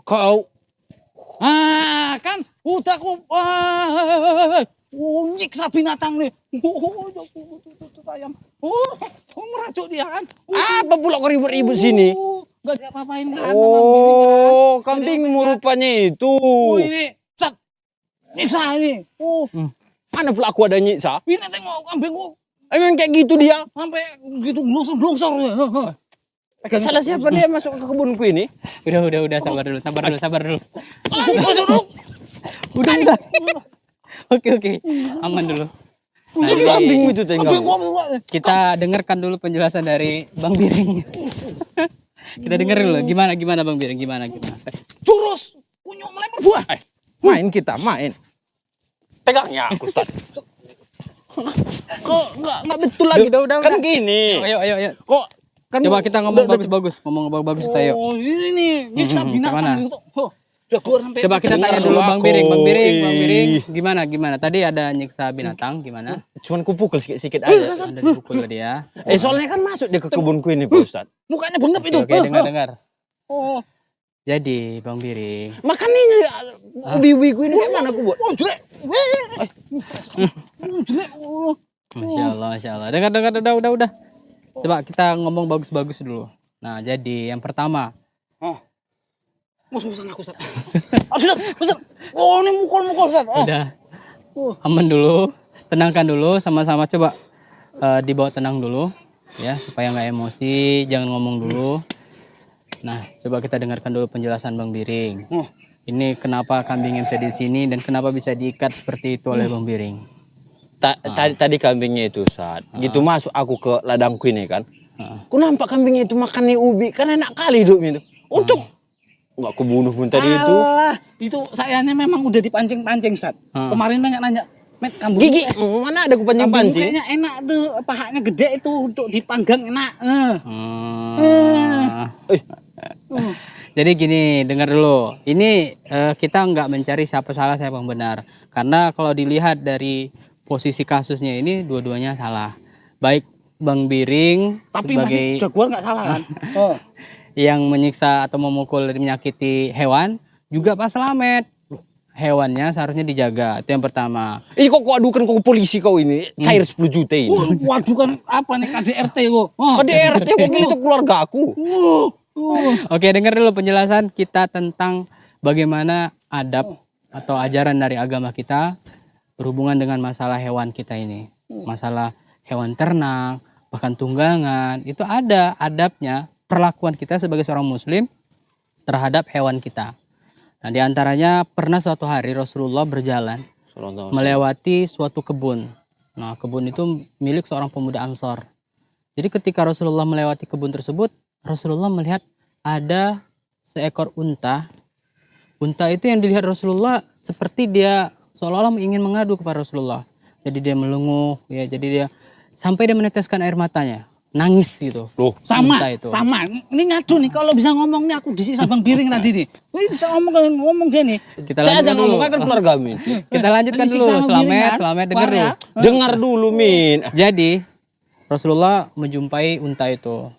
Kau Kan udah aku nyiksa binatang nih. Sayang. Meracuk dia kan. apa pula kau ribut-ribut sini? Gak diapa-apain kan. Oh, kambingmu rupanya itu. Ini Sat. Nyiksa ini. Mana pula aku ada nyiksa? Ini tengok kambingku Emang kayak gitu dia? sampai gitu blongsor ya. Salah siapa dia masuk ke kebunku ini? Udah, sabar dulu. Udah. Oke, aman dulu. Nah, Jadi jadi kambingmu itu tinggal. kita dengarkan dulu penjelasan dari Bang Biring. Kita dengar dulu, gimana Bang Biring, gimana? Jurus kunyuk melempar buah. Main kita, main. Pegangnya aku, Ustaz. Kok enggak betul lagi? Udah. Kan gini. Ayo. Kok kan Coba kita ngomong bagus-bagus, ayo. Oh, ini nyiksa binatang gitu. Jaguar sampai. Coba kita tanya dulu Bang Biring, gimana? Tadi ada nyiksa binatang, gimana? Cuman kupukul sikit-sikit aja. Ada dipukul dia. Soalnya kan masuk dia ke kebunku ini, Pak Ustaz. Mukanya bengep itu. Oke, dengar. Oh. Jadi Bang Biring, Makan ini ubi-ubiku ini gimana aku buat? Oh, jelek. Jelek. Masya Allah. Dengar, udah. Coba kita ngomong bagus-bagus dulu. Nah, jadi yang pertama. Musuhan aku, Ustaz. Ustaz. Oh, ini mukul-mukul, Ustaz. Udah. Aman dulu. Tenangkan dulu, sama-sama coba dibawa tenang dulu. Ya, supaya nggak emosi, jangan ngomong dulu. Nah, coba kita dengarkan dulu penjelasan Bang Biring. Ini kenapa kambing yang bisa di sini dan kenapa bisa diikat seperti itu oleh Bang Biring. Tadi kambingnya itu, Ustaz. Gitu masuk aku ke ladangku ini kan. Aku nampak kambingnya itu makan nih ubi, kan enak kali hidupnya itu. Untung nggak aku bunuh pun tadi itu. Alah, itu sayanya memang udah dipancing-pancing, Ustaz. Kemarin nanya-nanya, Met, kambing Gigi, mana ada aku pancing-pancing? kayaknya enak tuh, pahanya gede itu untuk dipanggang enak. Jadi gini, dengar dulu. Ini kita nggak mencari siapa salah, siapa yang benar. Karena kalau dilihat dari posisi kasusnya ini, dua-duanya salah. Baik Bang Biring Tapi sebagai masih Jaguar nggak salah kan? yang menyiksa atau memukul dan menyakiti hewan, juga Pak Slamet. Hewannya seharusnya dijaga, itu yang pertama. Kok adukan ke polisi kau ini? Cair 10 juta ini. Waduh kan apa nih KDRT kok? KDRT kok gitu keluarga aku. Oke, dengar dulu penjelasan kita tentang bagaimana adab atau ajaran dari agama kita berhubungan dengan masalah hewan kita ini. Masalah hewan ternak, bahkan tunggangan, itu ada adabnya, perlakuan kita sebagai seorang muslim terhadap hewan kita. Nah, diantaranya pernah suatu hari Rasulullah berjalan melewati suatu kebun. Nah, kebun itu milik seorang pemuda Ansor. Jadi ketika Rasulullah melewati kebun tersebut, Rasulullah melihat ada seekor unta. Unta itu yang dilihat Rasulullah seperti dia seolah-olah ingin mengadu kepada Rasulullah. Jadi dia melenguh, ya. Jadi dia sampai dia meneteskan air matanya, nangis gitu. Sama. Ini ngadu nih, kalau bisa ngomong nih aku disiksa Bang Biring tadi nih. Ini bisa ngomong dia nih. Kita lanjutkan dulu. Ngomong kan keluarga Min. Kita lanjutkan dulu. Selamat dengar dulu. Dengar dulu Min. Jadi Rasulullah menjumpai unta itu.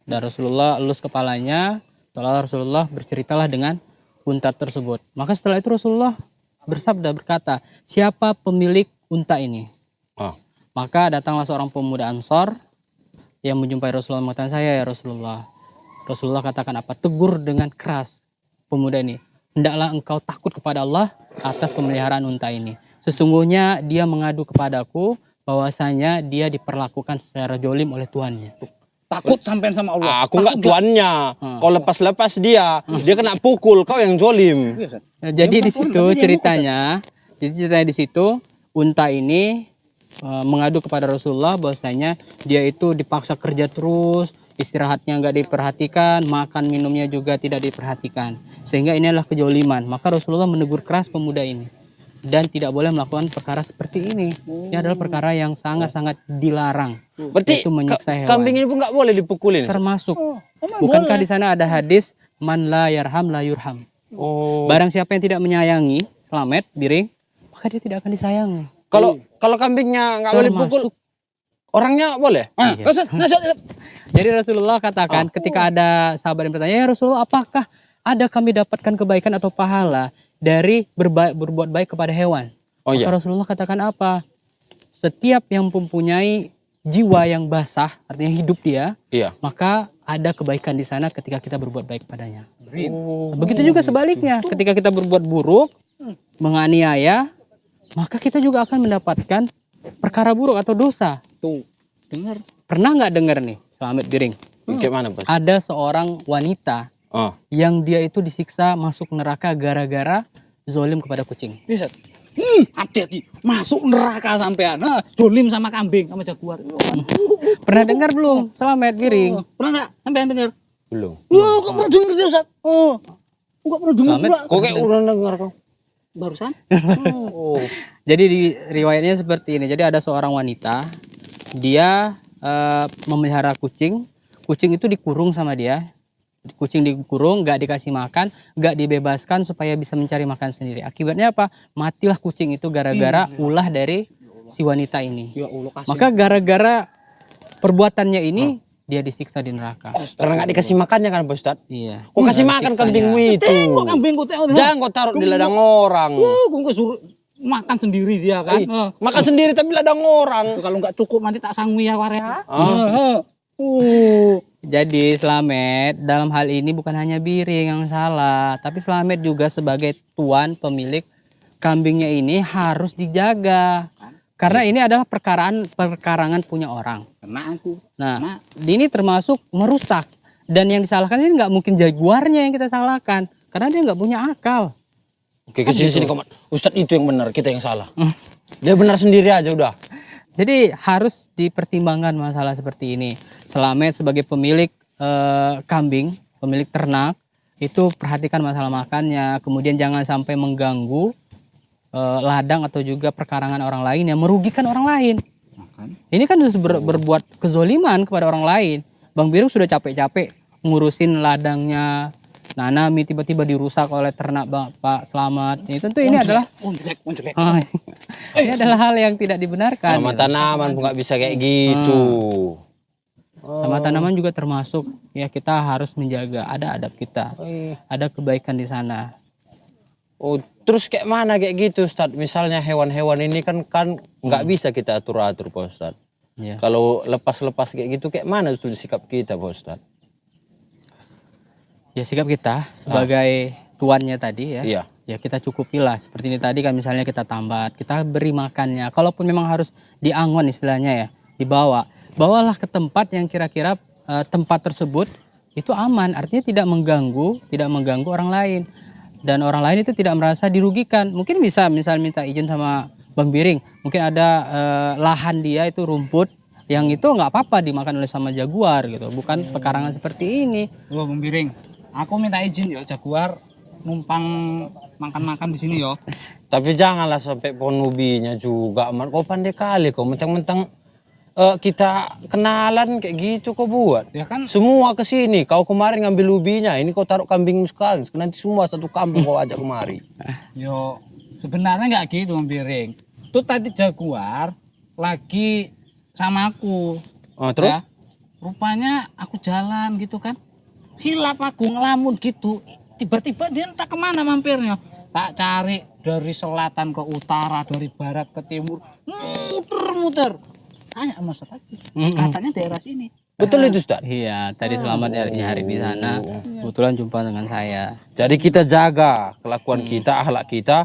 Dan Rasulullah elus kepalanya. Setelah Rasulullah berceritalah dengan unta tersebut. Maka setelah itu Rasulullah berkata, siapa pemilik unta ini? Maka datanglah seorang pemuda Ansor yang menjumpai Rasulullah, mengatakan, saya ya Rasulullah. Rasulullah katakan apa? Tegur dengan keras pemuda ini. Hendaklah engkau takut kepada Allah atas pemeliharaan unta ini. Sesungguhnya dia mengadu kepadaku bahwasanya dia diperlakukan secara jolim oleh tuannya. Takut sampean sama Allah. Aku nggak tuannya. Kau lepas-lepas dia kena pukul. Kau yang jolim. Nah, jadi di situ ceritanya. Di situ unta ini mengadu kepada Rasulullah bahwasanya dia itu dipaksa kerja terus, istirahatnya nggak diperhatikan, makan minumnya juga tidak diperhatikan, sehingga ini adalah kejoliman. Maka Rasulullah menegur keras pemuda ini dan tidak boleh melakukan perkara seperti ini. Ini adalah perkara yang sangat-sangat dilarang. Berarti itu menyiksa hewan. Kambing ini pun nggak boleh dipukulin. Termasuk. Bukankah di sana ada hadis man la yarham la yurham. Barang siapa yang tidak menyayangi, Slamet, Biring, maka dia tidak akan disayangi. Kalau kambingnya nggak boleh pukul, Orangnya boleh? Iya. Jadi Rasulullah katakan ketika ada sahabat yang bertanya, ya Rasulullah, apakah ada kami dapatkan kebaikan atau pahala dari berbuat baik kepada hewan? Oh Maka iya. Rasulullah katakan apa? Setiap yang mempunyai jiwa yang basah, artinya hidup dia, Iya. maka ada kebaikan di sana ketika kita berbuat baik kepadanya. Oh. Begitu juga sebaliknya, ketika kita berbuat buruk, menganiaya, maka kita juga akan mendapatkan perkara buruk atau dosa. Tuh, dengar. Pernah nggak dengar nih, Selamat Biring? Kayak mana, Bos? Ada seorang wanita Oh. yang dia itu disiksa masuk neraka gara-gara zolim kepada kucing. Bisa. Hati-hati masuk neraka sampean. Nah, jolim sama kambing sama jaguar. Pernah dengar belum, Selamat Biring? Pernah enggak sampean dengar? Belum. Oh, kok pernah dengar dia, Ustaz? Oh. Enggak pernah dengar Selamat. pula. Kok kayak udah denger kau? Barusan? Oh. Jadi di riwayatnya seperti ini. Jadi ada seorang wanita, dia memelihara kucing. Kucing itu dikurung sama dia. Kucing dikurung, nggak dikasih makan, nggak dibebaskan supaya bisa mencari makan sendiri. Akibatnya apa? Matilah kucing itu gara-gara ulah dari si wanita ini. Ya Allah, kasih. Maka gara-gara perbuatannya ini dia disiksa di neraka. Karena nggak dikasih makannya kan, Pak Ustadz? Iya. Kok kasih makan kambingmu itu? tengok kambingku tengok. Jangan kau taruh di ladang orang. Gue suruh makan sendiri dia kan. Makan sendiri tapi ladang orang. Kalau nggak cukup nanti tak sanggup ya Waria. Jadi Slamet dalam hal ini bukan hanya Biring yang salah, tapi Slamet juga sebagai tuan pemilik kambingnya ini harus dijaga. Karena ini adalah perkarangan punya orang. Kena aku. Nah, ini termasuk merusak. Dan yang disalahkan ini nggak mungkin jaguarnya yang kita salahkan, karena dia nggak punya akal. Oke, ke sini Komat. Ustadz itu yang benar, kita yang salah. Dia benar sendiri aja udah. Jadi harus dipertimbangkan masalah seperti ini. Slamet sebagai pemilik kambing, pemilik ternak, itu perhatikan masalah makannya. Kemudian jangan sampai mengganggu ladang atau juga perkarangan orang lain yang merugikan orang lain. Ini kan sudah berbuat kezoliman kepada orang lain. Bang Biru sudah capek-capek ngurusin ladangnya Nanami, tiba-tiba dirusak oleh ternak Bapak Slamet. Ini tentu ini adalah ini adalah hal yang tidak dibenarkan. Sama tanaman nggak bisa kayak gitu. Sama tanaman juga termasuk ya, kita harus menjaga, ada adab kita, ada kebaikan di sana. Oh, terus kayak mana kayak gitu, Ustadz? Misalnya hewan-hewan ini kan nggak bisa kita atur-atur, Pak Ustadz. Ya. Kalau lepas-lepas kayak gitu, kayak mana tuh sikap kita, Pak Ustadz? Ya sikap kita sebagai tuannya tadi ya, Iya. ya kita cukupilah. Seperti ini tadi kan, misalnya kita tambat, kita beri makannya. Kalaupun memang harus diangon istilahnya ya, bawalah ke tempat yang kira-kira tempat tersebut itu aman, artinya tidak mengganggu orang lain. Dan orang lain itu tidak merasa dirugikan. Mungkin bisa misal minta izin sama Bang Biring, mungkin ada lahan dia itu rumput, yang itu nggak apa-apa dimakan oleh sama jaguar gitu, bukan pekarangan seperti ini. Bang Biring, aku minta izin ya jaguar numpang makan-makan di sini ya. Tapi janganlah sampai pohon ubinya juga. Kau pandai kali kau, mentang-mentang kita kenalan kayak gitu kau buat. Ya kan? Semua ke sini. Kau kemarin ngambil ubinya, ini kau taruh kambingmu sekali. Nanti semua satu kampung kau ajak kemari. Yo, sebenarnya nggak gitu Bang Biring. Tuh tadi jaguar lagi sama aku. Oh, terus? Ya, rupanya aku jalan gitu kan. Hilap aku ngelamun gitu. Tiba-tiba dia entah kemana mampirnya. Tak cari dari selatan ke utara, dari barat ke timur. Muter-muter. Tanya sama Ustaz lagi. Katanya daerah sini. Betul itu, Ustaz? Iya, tadi Selamat hari di sana, kebetulan jumpa dengan saya. Jadi kita jaga kelakuan kita, akhlak kita,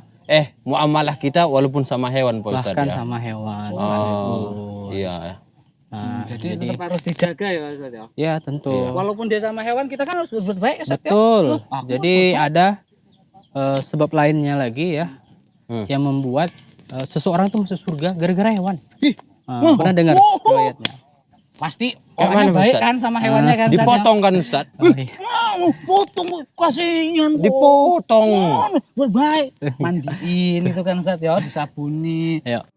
muamalah kita walaupun sama hewan, Pak Ustaz. Bahkan Ya? sama hewan. Oh, iya. Nah, Jadi tetap harus dijaga ya Ustaz ya. ya tentu. Walaupun dia sama hewan, kita kan harus berbuat baik Ustaz ya. Betul. Jadi ada sebab lainnya lagi ya, yang membuat seseorang tuh masuk surga gara-gara hewan. Pernah dengar riwayatnya? Pasti Kayak orangnya mana, baik Ustaz? kan sama hewannya kan. Ustaz, ya? Dipotong kan, Ustaz? Potong kasihan kok. Dipotong. Baik. Mandiin itu kan Ustaz ya, disabuni. Ayo.